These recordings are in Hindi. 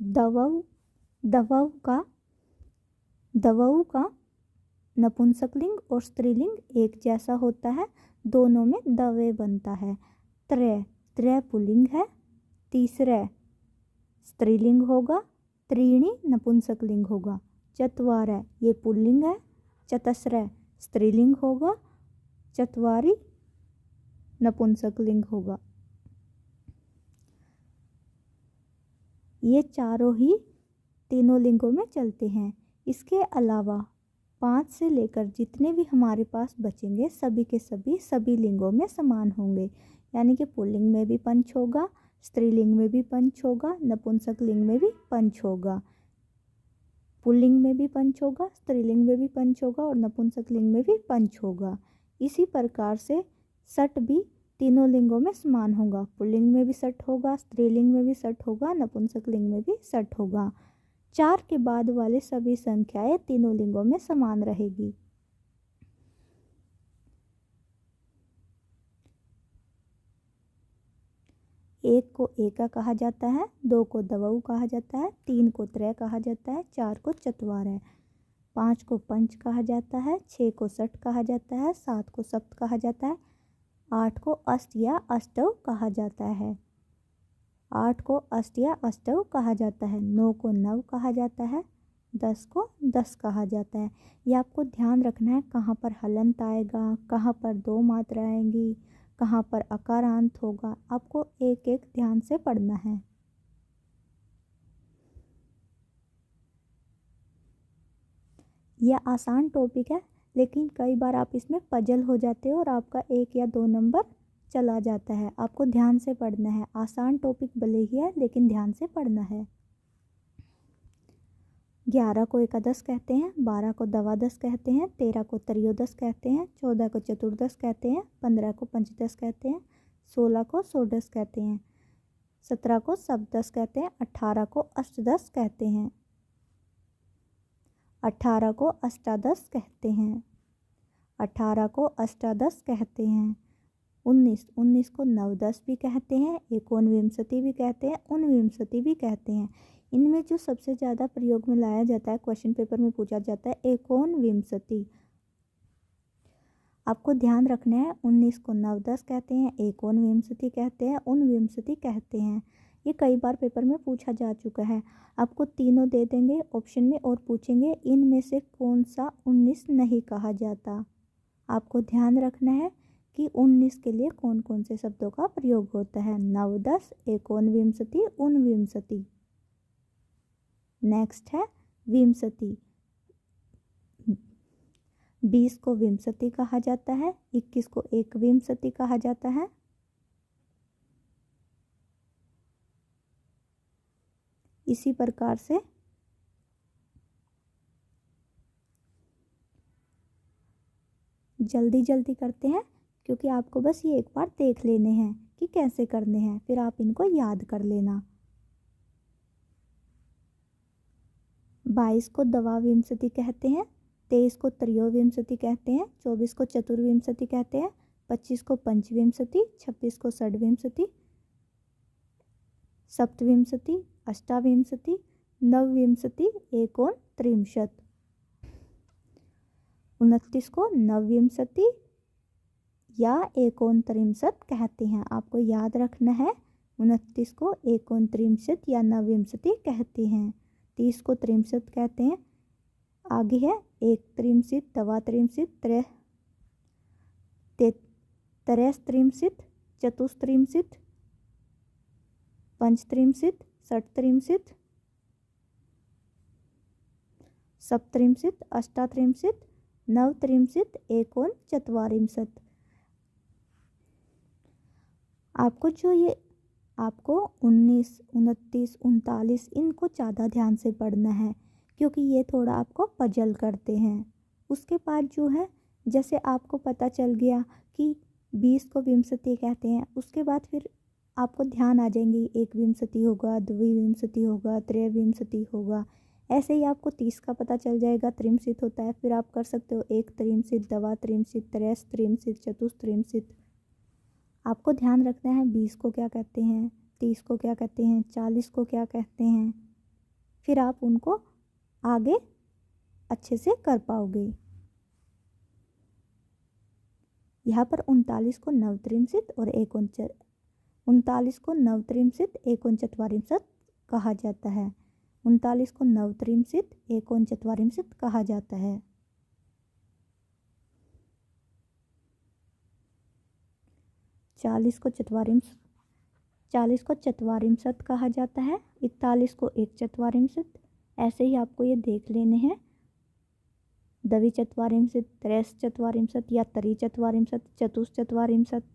दवऊ दवऊ का दवऊ का नपुंसकलिंग और स्त्रीलिंग एक जैसा होता है, दोनों में दवे बनता है। त्रय पुल्लिंग है, तीसरे स्त्रीलिंग होगा, त्रीणी नपुंसकलिंग होगा। चत्वारः ये पुल्लिंग है, चतस्रः स्त्रीलिंग होगा, चत्वारी नपुंसकलिंग होगा। ये चारों ही तीनों लिंगों में चलते हैं। इसके अलावा 5 से लेकर जितने भी हमारे पास बचेंगे सभी के सभी लिंगों में समान होंगे। यानी कि पुल्लिंग में भी पंच होगा, स्त्रीलिंग में भी पंच होगा, नपुंसक लिंग में भी पंच होगा। पुल्लिंग में भी पंच होगा, स्त्रीलिंग में भी पंच होगा और नपुंसक लिंग में भी पंच होगा। इसी प्रकार से सट भी तीनों लिंगों में समान होगा। पुल्लिंग में भी सट होगा, स्त्रीलिंग में भी सट होगा, नपुंसक लिंग में भी सट होगा। 4 के बाद वाले सभी संख्याएं तीनों लिंगों में समान रहेगी। एक को एका कहा जाता है, 2 को दवऊ कहा जाता है, 3 को त्रय कहा जाता है, 4 को चत्वारः, 5 को पंच कहा जाता है, 6 को सट कहा जाता है, 7 को सप्त कहा जाता है, 8 को अष्ट या अष्टव कहा जाता है, 8 को अष्ट या अष्टव कहा जाता है, 9 को नव कहा जाता है, 10 को दस कहा जाता है। ये आपको ध्यान रखना है कहाँ पर हलंत आएगा, कहाँ पर 2 मात्रा आएंगी, कहाँ पर अकारांत होगा, आपको एक एक ध्यान से पढ़ना है। यह आसान टॉपिक है, लेकिन कई बार आप इसमें पजल हो जाते हो और आपका 1 या 2 नंबर चला जाता है। आपको ध्यान से पढ़ना है। आसान टॉपिक भले ही है लेकिन ध्यान से पढ़ना है। 11 को एकादश कहते हैं, 12 को द्वादश कहते हैं, 13 को त्रयोदश कहते हैं, 14 को चतुर्दश कहते हैं, 15 को पंचदश कहते हैं, 16 को षोडश कहते हैं, 17 को सप्तदश कहते हैं, 18 को अष्टदश कहते हैं, 18 को अष्टादश कहते हैं, 18 को अष्टादश कहते हैं, 19 को नवदश भी कहते हैं, एकोनविंशति भी कहते हैं, ऊनविंशति भी कहते हैं। इनमें जो सबसे ज़्यादा प्रयोग में लाया जाता है, क्वेश्चन पेपर में पूछा जाता है, एकोनविंशति। आपको ध्यान रखना है, 19 को नवदश कहते हैं, एकोनविंशति कहते हैं, ऊनविंशति कहते हैं। ये कई बार पेपर में पूछा जा चुका है। आपको तीनों दे देंगे ऑप्शन में और पूछेंगे इनमें से कौन सा 19 नहीं कहा जाता। आपको ध्यान रखना है कि 19 के लिए कौन कौन से शब्दों का प्रयोग होता है। नवदश, एकोनविंशति, ऊनविंशति। नेक्स्ट है विंशति। 20 को विंशति कहा जाता है, 21 को एकविंशति कहा जाता है। इसी प्रकार से जल्दी जल्दी करते हैं क्योंकि आपको बस ये एक बार देख लेने हैं कि कैसे करने हैं, फिर आप इनको याद कर लेना। 22 को द्वाविंशति कहते हैं, 23 को त्रयोविंशति कहते हैं, 24 को चतुर्विंशति कहते हैं, 25 को पंचविंशति, 26 को षड्विंशति, सप्तविंशति, अष्टाविंशति, नवविंशति, एकोनत्रिंशत्। 29 को नवविंशति या एकोनत्रिंशत् कहते हैं। आपको याद रखना है 29 को एकोनत्रिंशत् या नवविंशति कहते हैं। 30 को त्रिंशत् कहते हैं। आगे है एकत्रिंशत्, द्वात्रिंशत्, त्रयस्त्रिंशत्, चतुस्त्रिंशत्, पंचत्रिंशत्, षट्त्रिंशत्, सप्तत्रिंशत्, अष्टात्रिंशत्, नवत्रिंशत्, एकोनचत्वारिंशत्। आपको 19, 29, 39 इनको ज़्यादा ध्यान से पढ़ना है क्योंकि ये थोड़ा आपको पजल करते हैं। उसके बाद जो है जैसे आपको पता चल गया कि 20 को विंशति कहते हैं, उसके बाद फिर आपको ध्यान आ जाएंगी एकविंशति होगा, द्विविंशति होगा, त्रयविंशति होगा। ऐसे ही आपको 30 का पता चल जाएगा, त्रिंशत् होता है, फिर आप कर सकते हो एकत्रिंशत्, द्वात्रिंशत्, त्रयस्त्रिंशत्, चतुस्त्रिंशत्। आपको ध्यान रखना है 20 को क्या कहते हैं, 30 को क्या कहते हैं, 40 को क्या कहते हैं, फिर आप उनको आगे अच्छे से कर पाओगे। यहाँ पर 39 को नवत्रिंशित और 39 को नवत्रिंशित एकोनचत्वारिंशत् कहा जाता है। 39 को नवत्रिंशित एकोनचत्वारिंशत् कहा जाता है। 40 को चत्वारिंशत् कहा जाता है। 41 को एकचत्वारिंशत्। ऐसे ही आपको ये देख लेने हैं। द्विचत्वारिंशत्, त्रयश्चत्वारिंशत् या त्रिचत्वारिंशत्, चतुश्चत्वारिंशत्,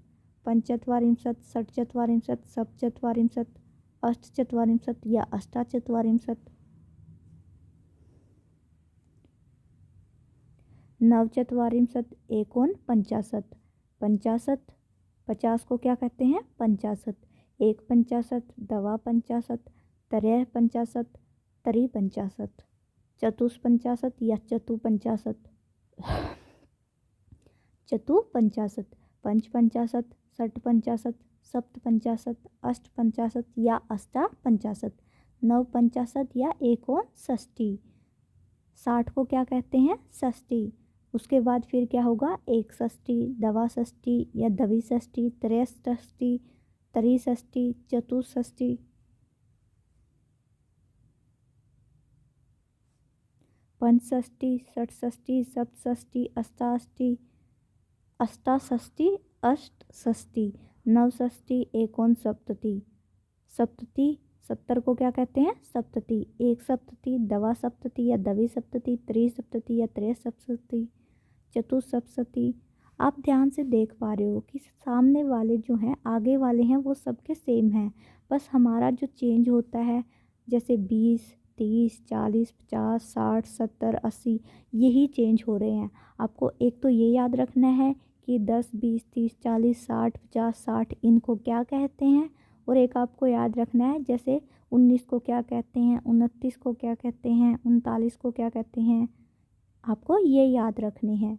पंचचत्वारिंशत्, षट्चत्वारिंशत्, सप्तचत्वारिंशत्, अष्टचत्वारिंशत् या अष्टाचत्वारिंशत्। नवचत्वारिंशत् एकोनपंचाशत्। 50 को क्या कहते हैं? 50। एक 50, दवा 50, त्रय 50, त्रि 50, चतुष्पंचाशत् या चतुपंचाशत्, पंच 50, षट 50, सप्त 50, अष्ट 50 या अष्टा 50, नव 50 या एकोन 60। 60 को क्या कहते हैं? षष्ठी। उसके बाद फिर क्या होगा? एक षष्ठी, दवा षष्ठी या दवी षष्ठी, त्रय षष्ठी, त्रि षष्ठी, चतुष्षष्ठी, पंचषष्ठी, षटषष्ठी, सप्तषष्ठी, अष्टाषष्ठी, अष्टषष्ठी, नवषष्ठी, एकोनसप्तति। 70 को क्या कहते हैं? सप्तति। एक सप्तति, दवा सप्तति या दवी सप्तति, त्रि सप्तति या त्रय सप्तति, चतुसप्तति। आप ध्यान से देख पा रहे हो कि सामने वाले जो हैं, आगे वाले हैं, वो सबके सेम हैं। बस हमारा जो चेंज होता है, जैसे 20, 30, 40, 50, 60, 70, 80, यही चेंज हो रहे हैं। आपको एक तो ये याद रखना है कि 10, 20, 30, 40, 60, 50, 60 इनको क्या कहते हैं। और एक आपको याद रखना है, जैसे 19 को क्या कहते हैं, 29 को क्या कहते हैं, 39 को क्या कहते हैं। आपको ये याद रखने हैं।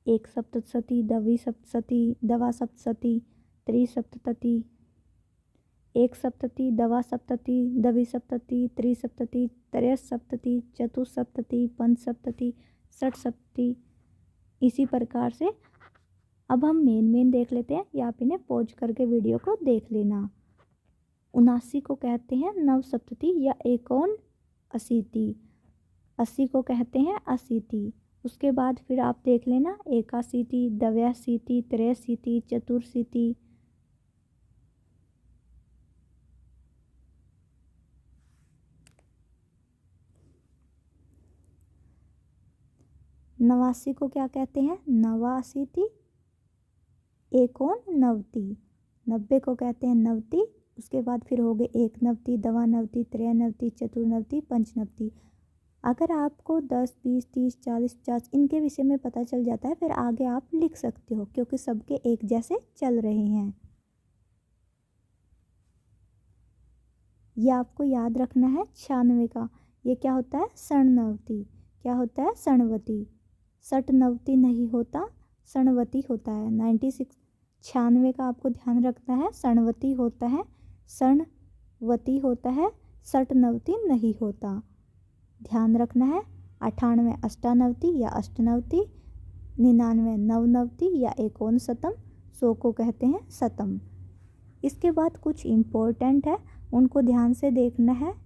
एक सप्तशती, दवी सप्तशती, दवा सप्तशती, त्रिसप्तति, एक सप्तति, दवा सप्तति, दवी सप्तति, त्रिसप्तति, त्रयसप्तति, चतुसप्तति, पंचसप्तति, षटसप्तति। इसी प्रकार से अब हम मेन देख लेते हैं, या आप इन्हें पॉज करके वीडियो को देख लेना। 79 को कहते हैं नवसप्तति या एकोन अशीति। 80 को कहते हैं अशीति। उसके बाद फिर आप देख लेना एकाशीति, द्व्याशीति, त्रयशीति, चतुर्शीति, नवासी को क्या कहते हैं? नवाशीति, एकोन नवति। 90 को कहते हैं नवति। उसके बाद फिर हो गए एक नवति, दवा नवति, त्रय नवति, चतुर्नवति, पंचनवति। अगर आपको 10, 20, 30, 40, 50 इनके विषय में पता चल जाता है, फिर आगे आप लिख सकते हो, क्योंकि सबके एक जैसे चल रहे हैं। ये आपको याद रखना है। 96 का ये क्या होता है? षण्णवति। क्या होता है? षण्वति। षट्नवति नहीं होता, षण्वति होता है। 96 का आपको ध्यान रखना है। षण्वति होता है, षण्वति होता है, षट्नवति नहीं होता, ध्यान रखना है। 98 अष्टानवति या अष्टनवति, 99 नवनवति या एकोनशतम, 100 को कहते हैं शतम। इसके बाद कुछ इम्पोर्टेंट है, उनको ध्यान से देखना है।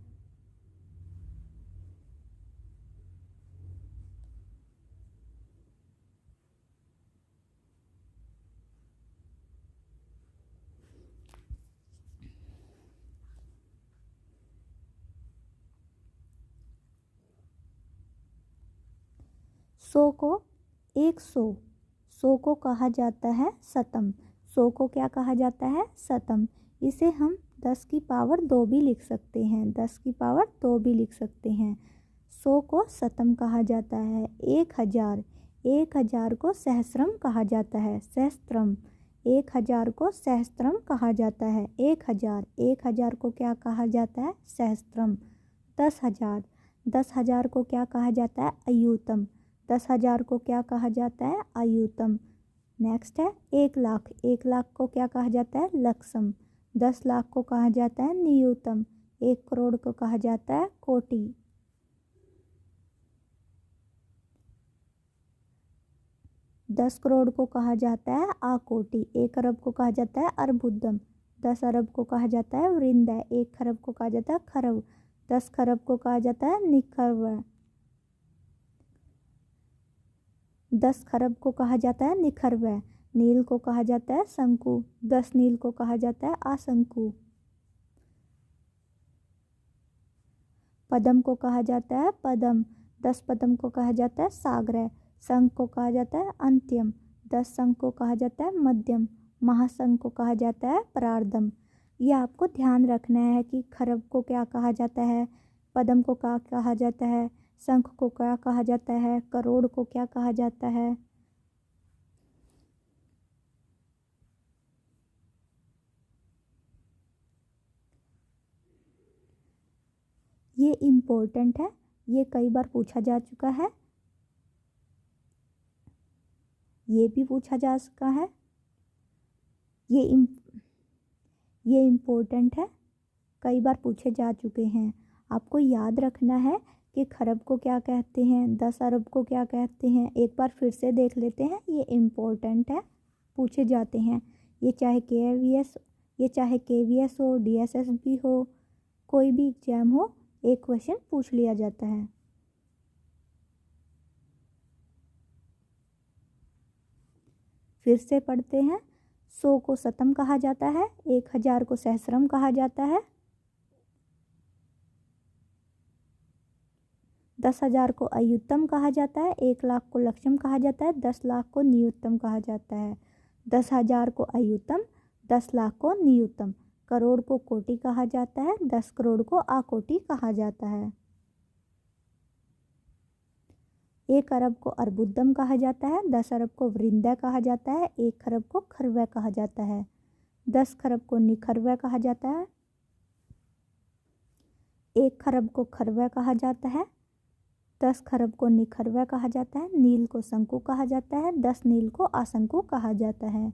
सौ को कहा जाता है शतम। 100 को क्या कहा जाता है? शतम। इसे हम 10 की पावर 2 भी लिख सकते हैं। 10 की पावर 2 भी लिख सकते हैं। 100 को शतम कहा जाता है। 1000 को सहस्त्रम कहा जाता है। सहस्त्रम। 1000 को सहस्त्रम कहा जाता है। 1000 को क्या कहा जाता है? सहस्त्रम। 10,000 10,000 को क्या कहा जाता है? अयूतम। 10,000 को क्या कहा जाता है? अयूतम। नेक्स्ट है 1,00,000। 1,00,000 को क्या कहा जाता है? लक्षम। 10,00,000 को कहा जाता है नियूतम। 1 करोड़ को कहा जाता है कोटि। 10 करोड़ को कहा जाता है आकोटि। 1 अरब को कहा जाता है अर्बुदम। 10 अरब को कहा जाता है वृंदय। 1 खरब को कहा जाता है खरब। 10 खरब को कहा जाता है निखरव। 10 खरब को कहा जाता है निखरवय। नील को कहा जाता है शंकु। 10 नील को कहा जाता है आशंकु। पदम को कहा जाता है पदम। 10 पदम को कहा जाता है साग्रह। शंख को कहा जाता है अंत्यम। 10 शंख को कहा जाता है मध्यम। महाशंख को कहा जाता है प्रार्धम। ये आपको ध्यान रखना है कि खरब को क्या कहा जाता है, पदम को क्या कहा जाता है, शंख को क्या कहा जाता है, करोड़ को क्या कहा जाता है। ये इम्पोर्टेंट है, ये कई बार पूछा जा चुका है, ये भी पूछा जा चुका है। ये इम्पोर्टेंट है, कई बार पूछे जा चुके हैं। आपको याद रखना है कि खरब को क्या कहते हैं, 10 अरब को क्या कहते हैं। एक बार फिर से देख लेते हैं, ये इम्पोर्टेंट है, पूछे जाते हैं। ये चाहे केवीएस हो, डीएसएसबी हो, कोई भी एग्जाम हो, एक क्वेश्चन पूछ लिया जाता है। फिर से पढ़ते हैं। 100 को शतम कहा जाता है, 1,000 को सहस्रम कहा जाता है, 10,000 को अयुतम कहा जाता है, 1,00,000 को लक्षम कहा जाता है, 10,00,000 को नियुतम कहा जाता है। 10,000 को अयुतम, 10,00,000 को नियुतम। करोड़ को कोटि कहा जाता है, 10 करोड़ को आकोटि कहा जाता है। 1 अरब को अर्बुदम कहा जाता है, 10 अरब को वृंदय कहा जाता है, 1 खरब को खरवय कहा जाता है, 10 खरब को निखरवय कहा जाता है, 1 खरब को खरवय कहा जाता है, 10 खरब को निखरवय कहा जाता है। नील को शंकु कहा जाता है, 10 नील को आशंकु कहा जाता है।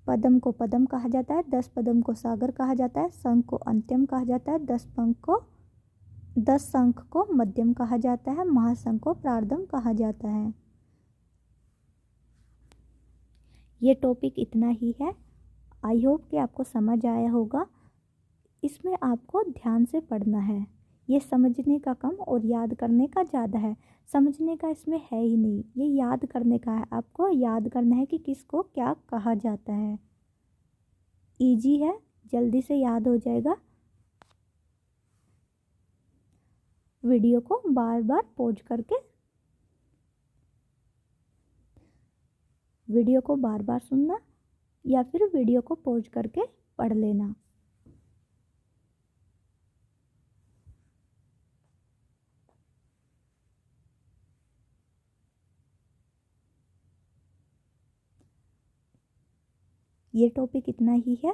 पदम को पदम कहा जाता है, 10 पदम को सागर कहा जाता है, शंख को अंत्यम कहा जाता है, 10 शंख को मध्यम कहा जाता है, महाशंख को प्रार्धम कहा जाता है। ये टॉपिक इतना ही है। आई होप कि आपको समझ आया होगा। इसमें आपको ध्यान से पढ़ना है, ये समझने का कम और याद करने का ज़्यादा है। समझने का इसमें है ही नहीं, ये याद करने का है। आपको याद करना है कि किसको क्या कहा जाता है। इजी है, जल्दी से याद हो जाएगा। वीडियो को बार बार पॉज करके वीडियो को बार बार सुनना या फिर वीडियो को पॉज करके पढ़ लेना। ये टॉपिक इतना ही है।